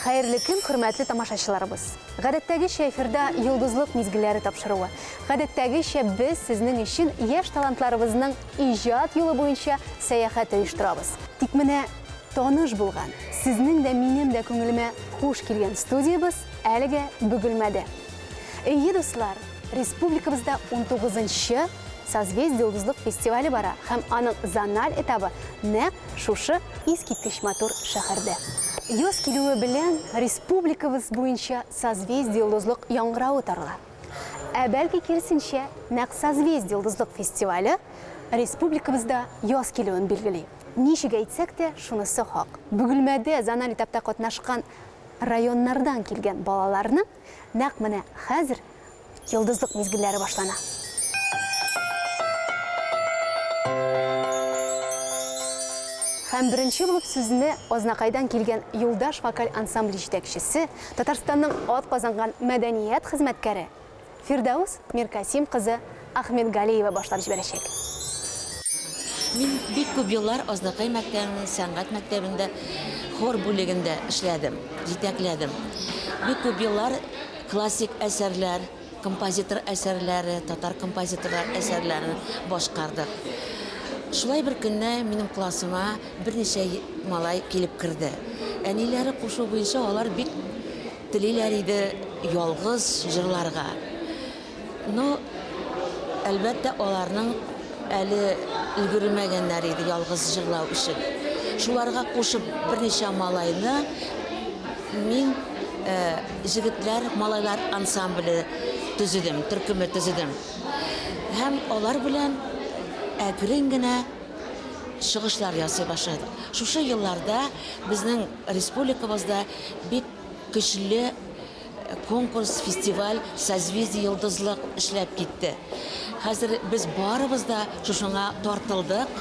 Хәерле көн, хөрмәтле тамашачыларыбыз. Гадәттәгечә эфирда йолдызлык мизгелләре тапшыруы. Гадәттәгечә без сезнең өчен яшь талантларыбызның иҗат юлы буенча сәяхәт оештырабыз. Тик менә таныш булган, сезнең дә минем дә күңелемә хуш килгән студиябыз әлегә бөгелмәде. Әйе, дуслар, республикабызда 19-нчы Созвездие йолдызлык фестивале бара һәм аның зональ этабы нәкъ шушы искиткеч матур шәһәрдә. Яз килүе белән республикабыз буенча Созвездие йолдызлык яңгырауы тарала. Ә бәлки киресенчә, нәкъ Созвездие йолдызлык фестивале республикабызда яз килүен билгели. Ничек әйтсәк тә, шунысы хак. Бөгелмәдә зональ этапта катнашкан районнардан килгән балаларның нәкъ менә хәзер йолдызлык мизгелләре башлана. Һәм беренче булып сүзне Азнакайдан килгән Юлдаш вокаль ансамбле җитәкчесе, Татарстанның атказанган мәдәният хезмәткәре Фирдаус Миркасим кызы Ахметгалиева башлап җибәрәчәк. Мин бик күп еллар Азнакай мәктәбенең сәнгать мәктәбендә хор бүлегендә эшләдем, җитәкләдем. Бик күп еллар классик әсәрләр, композитор әсәрләре, татар композиторлар әсәрләрен башкардык. Шулай бер көнне минем классыма берничә малай килеп керде. Әниләре кушу буенча алар бик телиләр иде ялгыз җырларга. Но әлбәттә аларның әле өлгермәгәннәр иде ялгыз җырлау өчен. Шуларга кушып берничә малайны мин җегетләр, малайлар ансамбле төзедем, төркеме төзедем. Һәм алар белән әкрен генә чыгышлар ясый башлады. Шушы елларда безнең республикабызда бик көчле конкурс, фестиваль Созвездие йолдызлык эшләп китте. Хәзер без барыбыз да шушыңа тартылдык.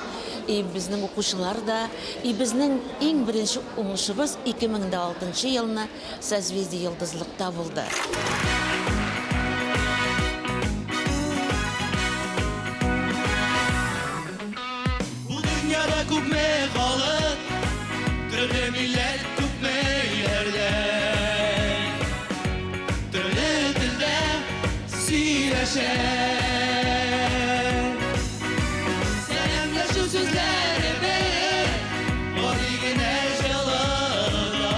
Безнең укучылар да, безнең иң беренче уңышыбыз 2006 елны Созвездие йолдызлыкта булды. Күпме халык, төрле милләт күпме йөрдә. Төрле телдә сөйләшә. Сәламләшү сүзләре бер, гади генә җылыда.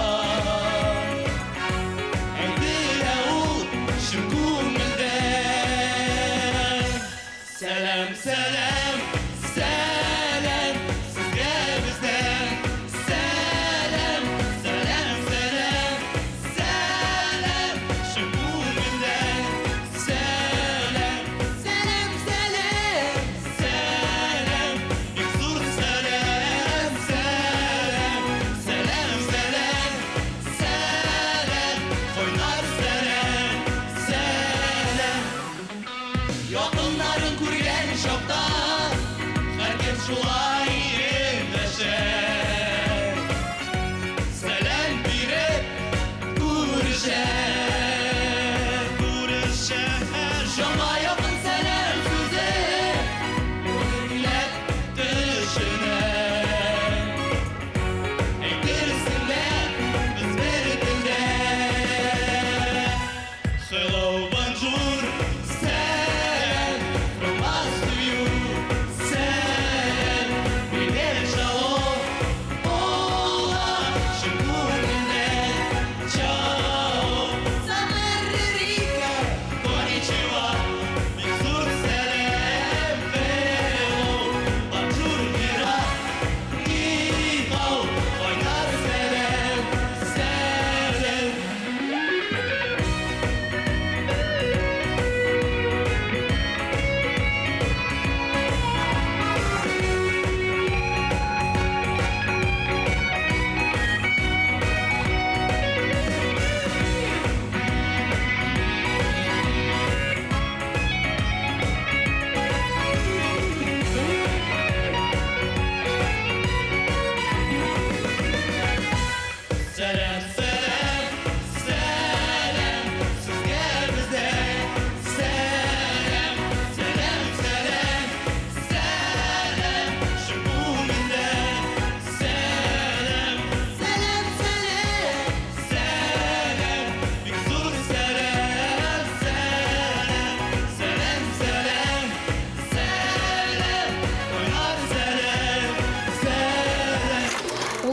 Әйтелә ул шул күңелдә. Сәлам, сәлам, сәлам.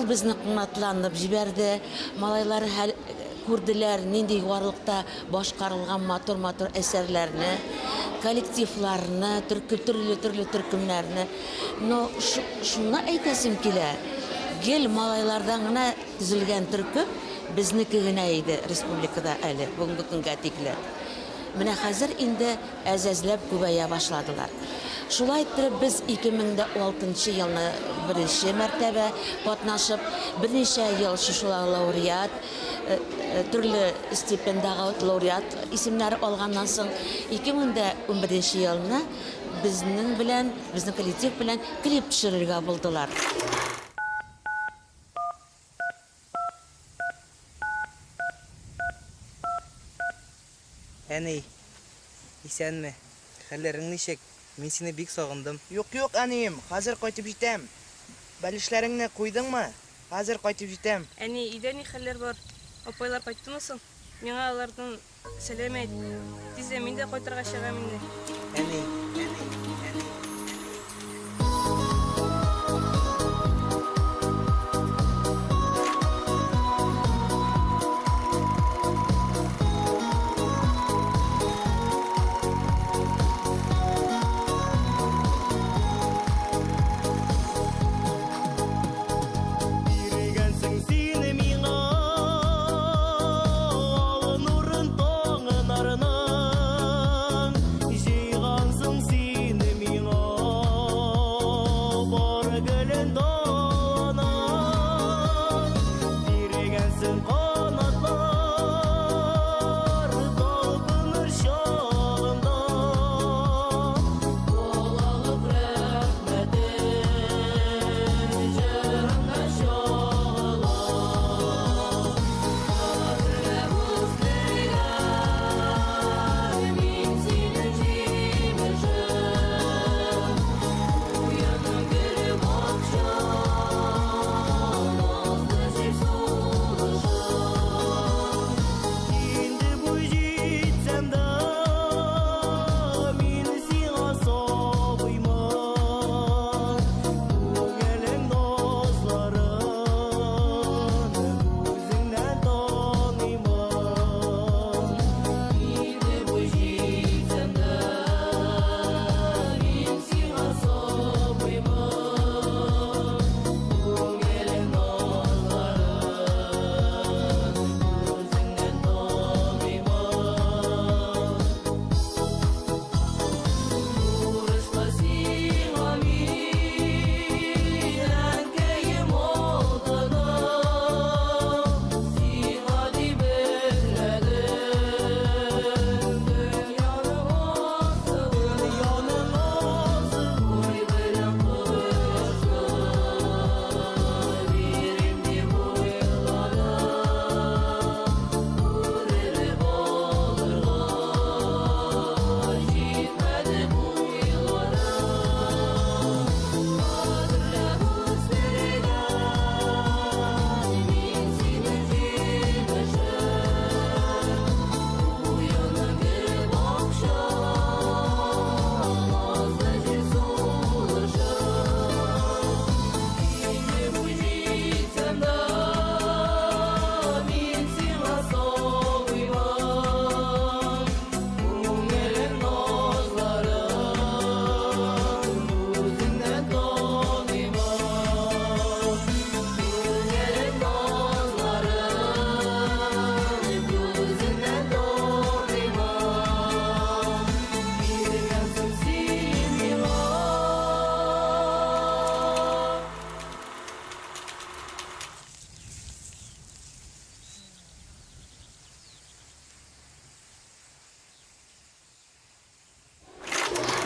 безне кымматланып җибәрде. Малайлар күрделәр нинди югарлыкта башкарылган матур әсәрләрне, коллективларны, төрле төркемнәрне. Но шуны әйтәсем килә. Гел малайлардан гына төзелгән төркем безнеке генә иде республикада әле бүгенге көнгә тикле. Менә хәзер инде әзәзләп күбәя башладылар. Шулай итеп без 2006 елны беренче мәртәбә катнашып, берничә ел шушылар лауреат, төрле стипендиягә лауреат исемнәре алганнан соң 2011 елны безнең коллектив белән клип төшерергә булдылар. Әни, исәнме? Хәлләрең ничек? Мин сине бик сагындым. Юк, әнием, хәзер кайтып җитәм. Бәлешләреңне куйдыңмы? Хәзер кайтып җитәм. Әни, өйдә ни хәлләр бар? Апайлар кайттымы соң? Миңа алардан сәлам әйт. Тиздән мин дә кайтырга чыгам инде. Әни.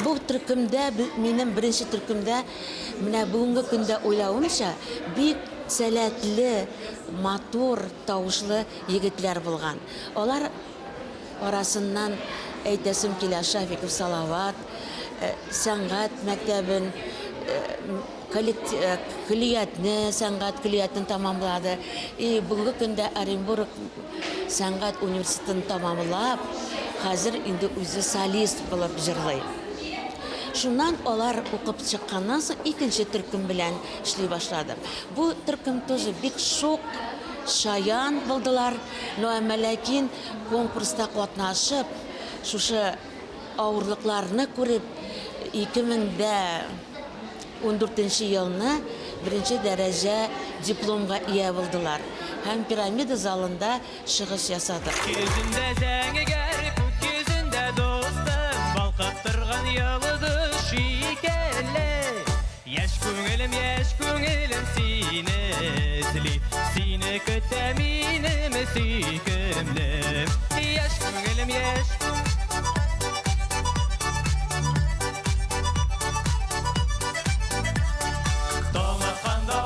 Бу төркемдә, минем беренче төркемдә, менә бүгенге көндә уйлавымча, бик сәләтле, матур, тавышлы егетләр булган. Алар арасыннан әйтәсем килә Шафиков Салават, сәнгать мәктәбен, сәнгать көллиятын тамамлады. Бүгенге көндә Оренбург сәнгать университетын тамамлап, хәзер инде үзе солист булып җырлый. Шуннан алар укып чыкканнан соң икенче төркем белән эшли башладым. Бу төркем тоже бик шук, шаян булдылар. Но ләкин конкурста катнашып, шушы авырлыкларны күреп 2014 елны беренче дәрәҗә дипломга ия булдылар. Һәм пирамида залында чыгыш ясадык. Yüzünde zengger, kut yüzünde dostum, balkap тұрған yıldız şikelle. Yaş көңілім seni izli, seni küteminim süykümlüm. Yaş көңілім Toңatqanda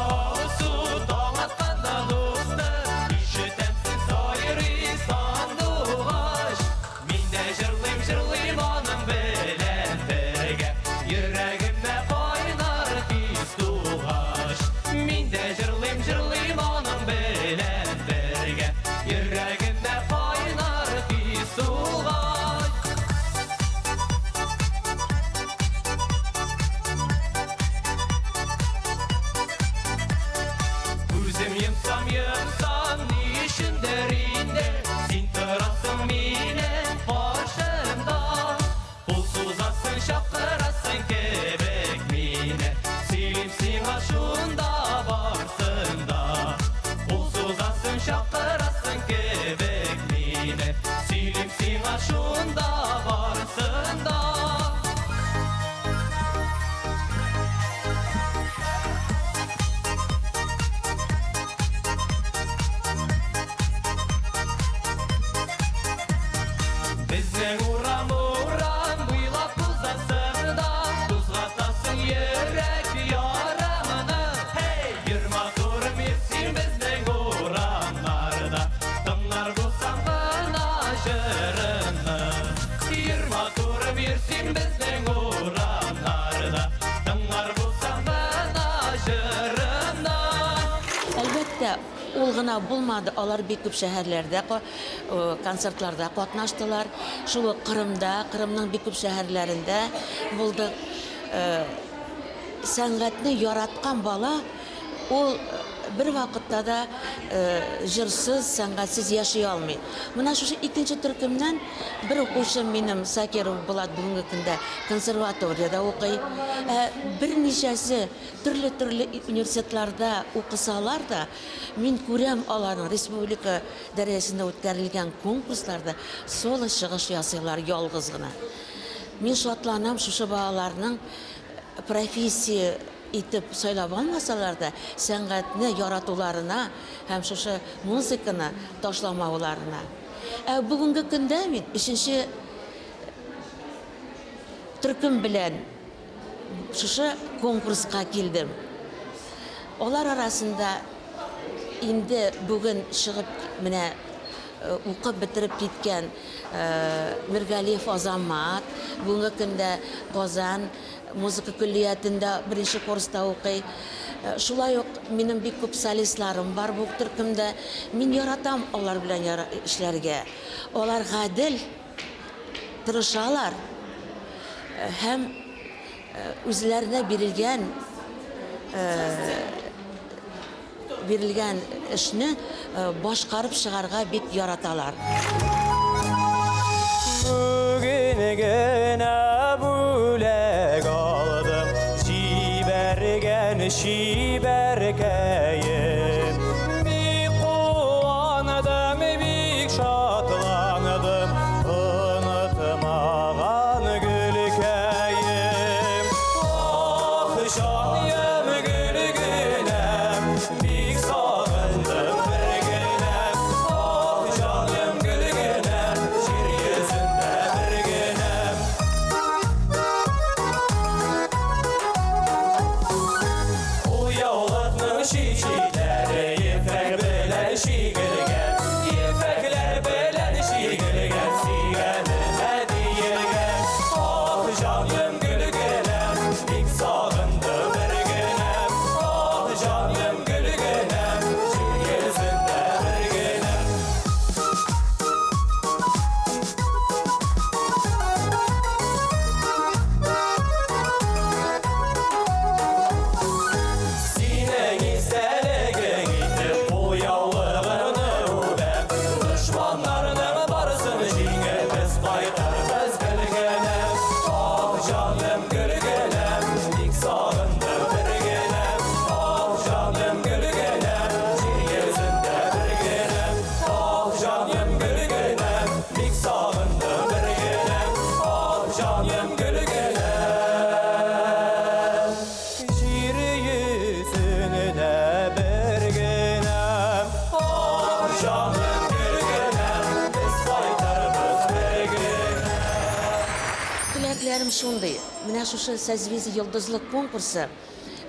su, toңatqanda dostum, üşütemsin sayırı sandıgaş. Min de jırlayım onun bilen birge, yüreğimde kaynar pistuğaş. Min de jırlayım onun bilen birge, yüreğimde kaynar pistuğaş. Gözüm yımsam nişin derinde, sen tarafsın benim başımda. Kolsuz atsın şapkırasın kebek mine, silimsin aşında varsın da. Kolsuz atsın şapkırasın kebek mine, silimsin aşında varsın da. Bizden uram buylap tuzasın da, tuzlatasın yürek yaramını. Hey, yırma turum yetsin bizden uramlarda, tımlar bulsam bana jırını. Yırma turum yetsin bizden uramlarda, tımlar bulsam bana jırını. Әлбәттә, ул гына булмады. Алар бик күп шәһәрләрдә концертларда катнаштылар. Шул ук Кырымның бик күп шәһәрләрендә булдык. Сәнгатьне яраткан бала ул бер вакытта да җырсыз, сәнгатьсез яши алмый. Менә шушы икенче төркемнән бер укучым минем Сакиров Булат бүгенге көндә консерваториядә укый. Берничәсе төрле университетларда укысалар да, мин күрәм аларның республика дәрәҗәсендә үткәрелгән конкурсларда соло чыгыш ясыйлар ялгыз гына. Мин шатланам шушы балаларның профессия итеп сайлап алмасалар да, сәнгатьне яратуларына һәм шушы музыканы ташламауларына. Бүгенге көндә мин 3нче төркем белән шушы конкурска килдем. Алар арасында инде бүген чыгып менә укып бетереп киткән Миргалиев Азамат, бүгенге көндә Казан музыка күллиятында беренче курста укый. Шулай ук минем бик күп солистларым бар бу төркемдә. Мин яратам алар белән эшләргә. Алар гадел, тырышалар һәм үзләренә бирелгән эшне башкарып чыгарга бик яраталар. Bugün gene бүләк алдым, şiberkeyim. Bik quvanadım, bik şatlanadım, unutmağan gülkeyim. Ah şanım gülgülem, bik sağındım bir günem. Ah canım gülgülem, şir yüzünde bir günem. Uya olatmış içi шундый. Менә шушы созвездие йолдызлык конкурсы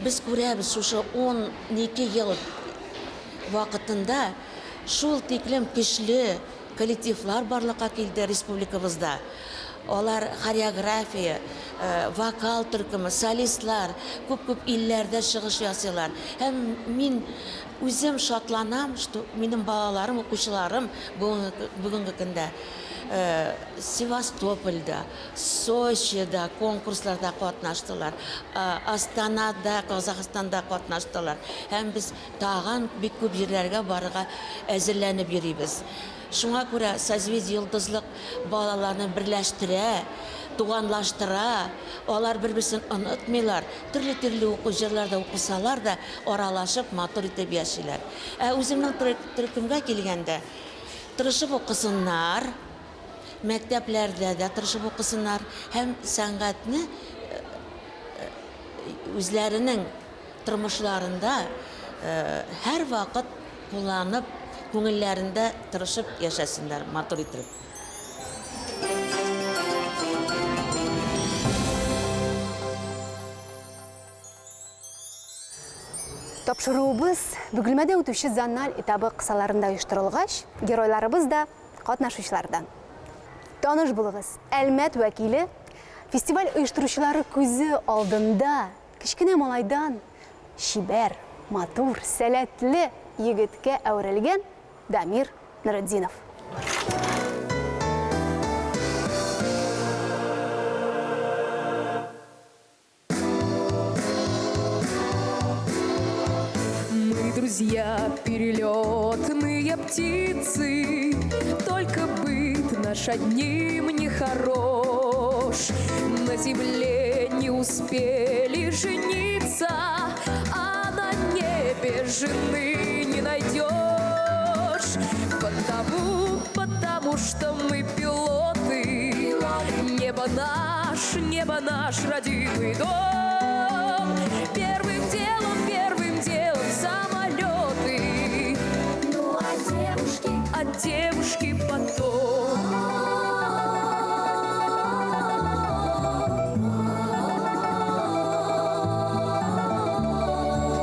без күрәбез шушы 12 ел вакытында шул тиклем көчле коллективлар барлыкка килде республикабызда. Алар хореография, вокал төркеме, солистлар күп илләрдә чыгыш ясыйлар. Һәм мин үзем шатланам, что минем балаларым, укучыларым бүгенге көндә Севастопольда, Сочида конкурсларда катнаштылар, Астанада, Казахстанда катнаштылар. Һәм без тагын бик күп җирләргә барырга әзерләнеп йөрибез. Шуңа күрә созвездие йолдызлык балаларны берләштерә, туганлаштыра, алар бер-берсен онытмыйлар. Төрле уку җырларда укысалар да, аралашып, матур итеп яшиләр. Үземнең төркемгә килгәндә, тырышып укысыннар, мәктәпләрдә дә тырышып укысыннар, һәм сәнгатьне үзләренең тормышларында һәр вакыт кулланып, күңелләрендә тырышып яшәсеннәр, матур итеп. Тапшыруыбыз бөгелмәдә үтүче зональ этабы кысаларында оештырылгач, геройларыбыз да катнашучылардан. Таныш булыгыз, Әлмәт вәкиле фестиваль оештыручылары күзе алдында кичкенә малайдан шибәр, матур, сәләтле егеткә әверелгән Дамир Нуретдинов. Мы друзья, перелетные птицы, только быт наш одним не хорош. На земле не успели жениться, а на небе жены не найдешь. Потому что мы пилоты, небо наш родимый дом. Первым делом самолеты, ну а девушки потом.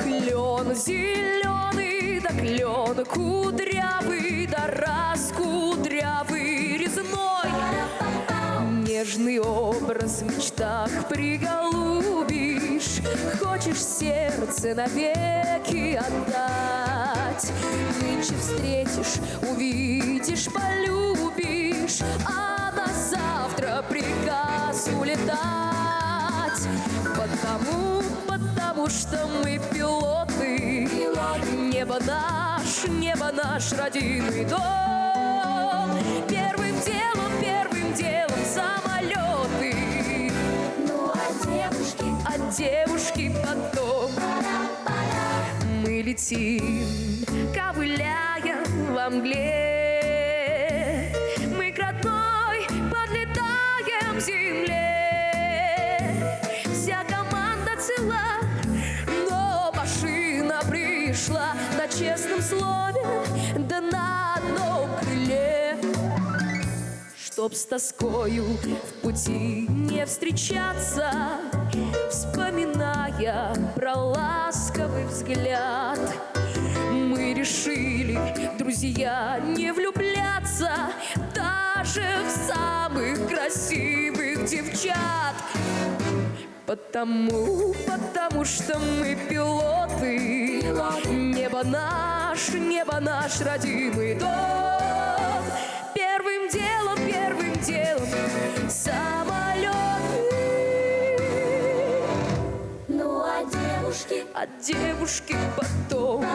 Клен зеленый, да клен кудрявый, да раскудрявый резной. Нежный образ в мечтах приголубишь, хочешь сердце навеки отдать. Нынче встретишь, увидишь, полюбишь, а на завтра приказ улетать. Потому что мы пилоты, небо наш родимый дом. Первым делом самолеты, ну а девушки потом. Мы летим, ковыляя во мгле, мы к родной подлетаем к земле. Вся команда цела, но машина пришла на честном слове, да на одном крыле. Чтоб с тоскою в пути не встречаться, вспоминая про ласковый взгляд, мы решили, друзья, не влюбляться даже в самых красивых девчат. Потому что мы пилоты, небо наш родимый дом. Первым делом самолеты, ну а девушки потом.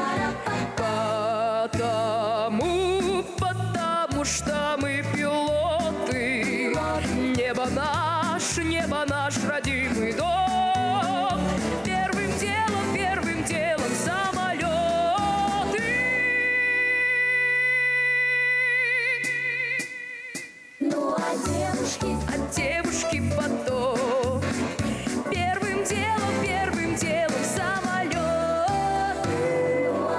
Потому что мы пилоты, небо наш родимый дом. Первым делом самолеты, ну а девушки потом. Первым делом самолеты, ну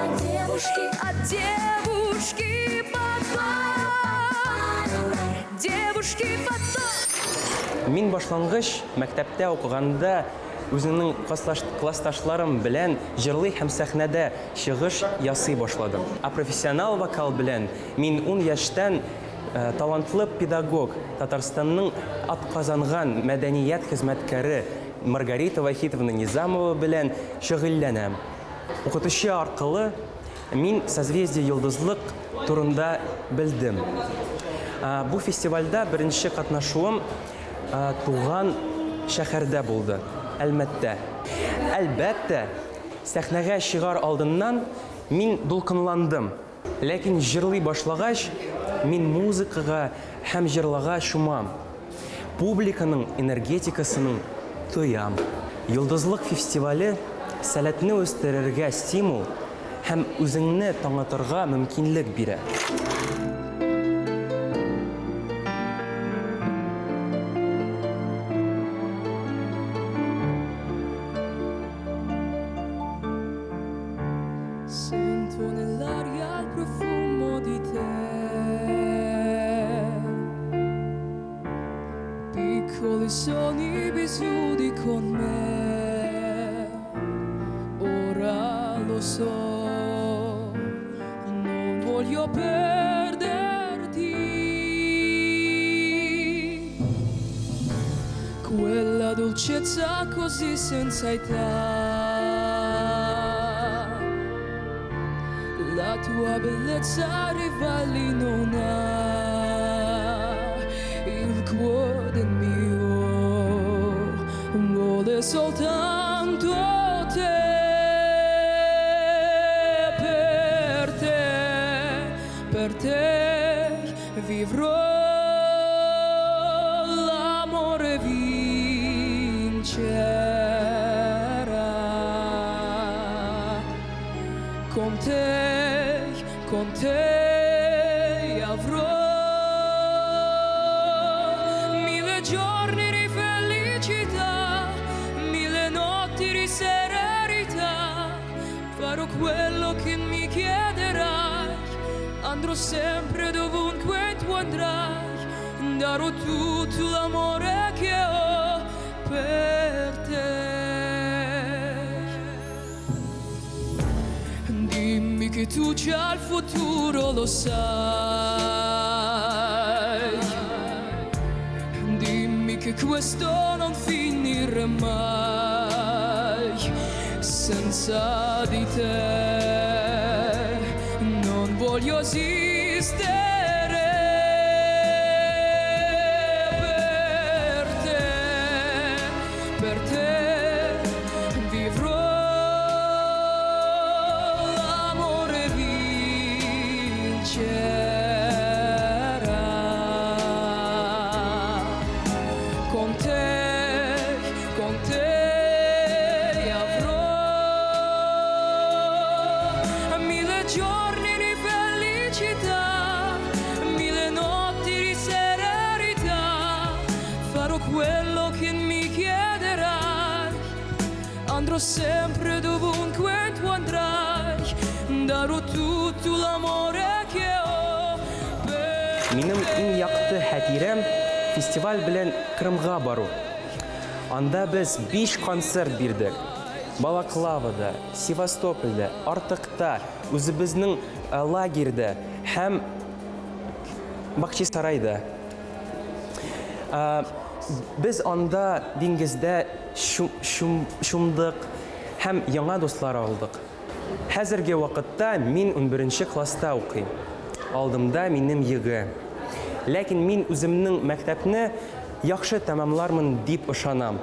Мин башлангыч мәктәптә укыганда үзеңнең классташларым белән җырлый һәм сәхнәдә чыгыш ясый башладым. Профессионал вокал белән мин 10 яшьтән талантлы педагог, Татарстанның атказанган мәдәният хезмәткәре Маргарита Вахитовна Низамова белән шөгыльләнәм. Укытучы аркылы мин созвездие йолдызлык турында белдем. Бу фестивальдә беренче катнашуым туган шәһәрдә булды, Әлмәттә. Әлбәттә, сәхнәгә чыгар алдыннан мин дулкынландым. Ләкин җырлый башлагач, мин музыкага һәм җырларга шумам. Публиканың энергетикасының тоям. Йолдызлык фестивале сәләтне үстерергә стимул һәм үзеңне таңатырга мөмкинлек бирә. Sento nell'aria il profumo di te, piccoli sogni vissuti con me, ora lo so, non voglio perderti, quella dolcezza così senza età. La tua bellezza rivali non ha, il cuore mio vuole soltanto te. Per te vivrò, l'amore vincerà. Con te avrò 1000 giorni di felicità, 1000 notti di serenità. Farò quello che mi chiederai, andrò sempre dovunque tu andrai, darò tutto l'amore che ho per te. Dimmi che tu già il futuro lo sai, dimmi che questo non finirà mai, senza di te non voglio esistere. Per te vivrò, l'amore vincerà. Con te avrò 1000 giorni di felicità, 1000 notti di serenità. Farò quello che mi chiederai, andrò sempre dovunque tu andrai, darò tutto l'amore che ho per Минем иң якты хәтирәм фестиваль белән Крымга бару. Анда без 5 концерт бирдек. Балаклавада, Севастопольдә, Артыкта, үзебезнең лагерьдә һәм Бакчасарайда. Без анда диңгездә шумдык һәм яңа дуслар алдык. Хәзерге вакытта мин 11нче класста укыйм. Алдымда минем йыгы. Ләкин мин үземнең мәктәпне яхшы тәмамлармын дип ышанам.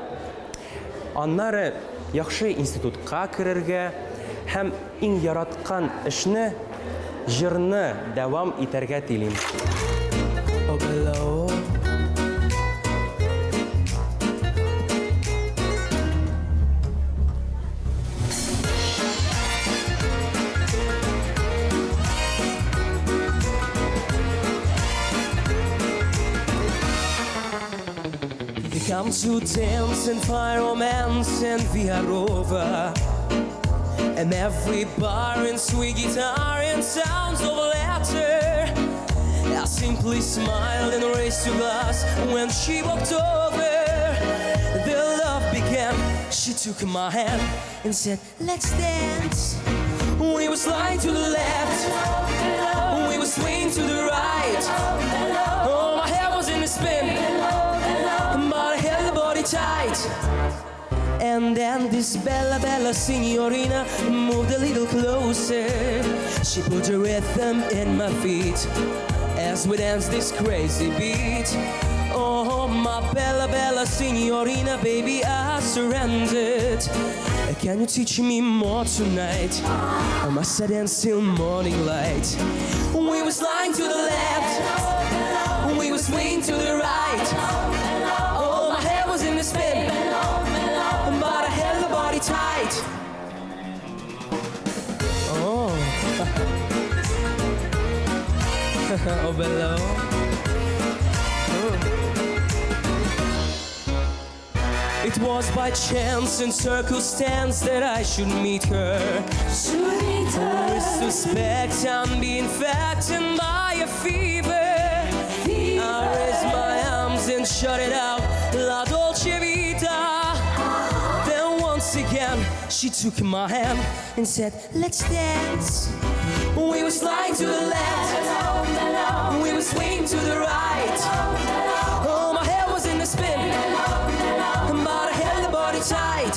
Аннары яхшы институтка керергә һәм иң яраткан эшне, җырны дәвам итәргә телим. We come to dance and find romance and we are over. And every bar and sweet guitar and sounds of laughter. I simply smiled and raised a glass when she walked over. she took my hand and said, let's dance. We were sliding to the left, we were swinging to the right. Oh, my hair was in a spin, but I held the body tight. And then this Bella Bella Signorina moved a little closer. She put her rhythm in my feet as we danced this crazy beat. Oh, my Bella Bella Signorina, baby, I surrendered. Can you teach me more tonight? I must dance till morning light. We were sliding to the left, we were swinging to the right. Oh, my hair was in the spin, but I held the body tight. Oh, oh, bello. It was by chance and circumstance that I should meet her. Who is suspect I'm being infected by a fever? I raised my arms and shut it out, La Dolce Vita. Then once again, she took my hand and said, let's dance. We were sliding to the left, we were swinging to the right. Oh, my hair was in the spin, but I held the body tight.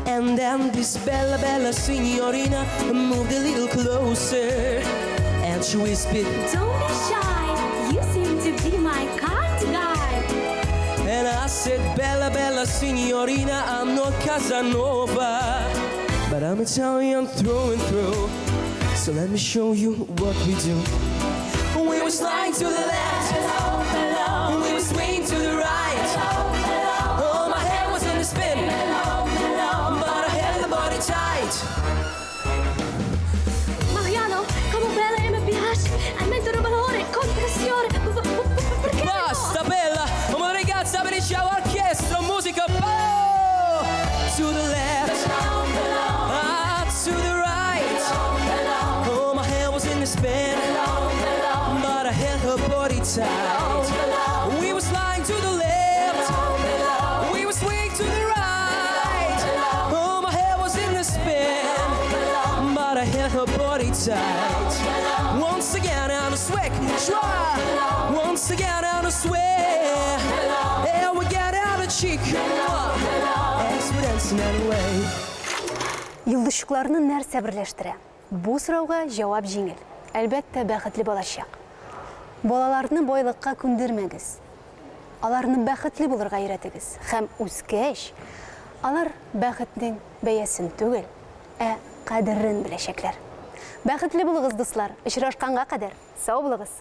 And then this Bella Bella Signorina moved a little closer, and she whispered, don't be shy, you seem to be my kind guy. and I said, Bella Bella Signorina, I'm not Casanova, but I'm Italian through and through. So let me show you what we do. We were sliding to the left, we were swinging to the right. Oh, my hair was in a spin, but I held the body tight. Mariano, come bella e mi piace, hai mente un valore, compressione. Perché Basta Bella, una ragazza per il ciao orchestra, musica oh! To the left, to the right. Oh, my hair was in the spin, but I held her body tight. We were sliding to the left, we were swinging to the right. Oh, my hair was in the spin, but I held her body tight. Once again, on a swag, try. Once again, on a swag. And we get out of cheek. As we're dancing anyway. Йолдызчыкларны нәрсә берләштерә? Бу сорауга җавап җиңел. Әлбәттә, бәхетле балачак. Балаларны байлыкка күндермәгез. Аларны бәхетле булырга өйрәтегез. Һәм үскәч, алар бәхетнең бәясен түгел, кадерен беләчәкләр. Бәхетле булыгыз, дуслар. Очрашканга кадәр. Сау булыгыз.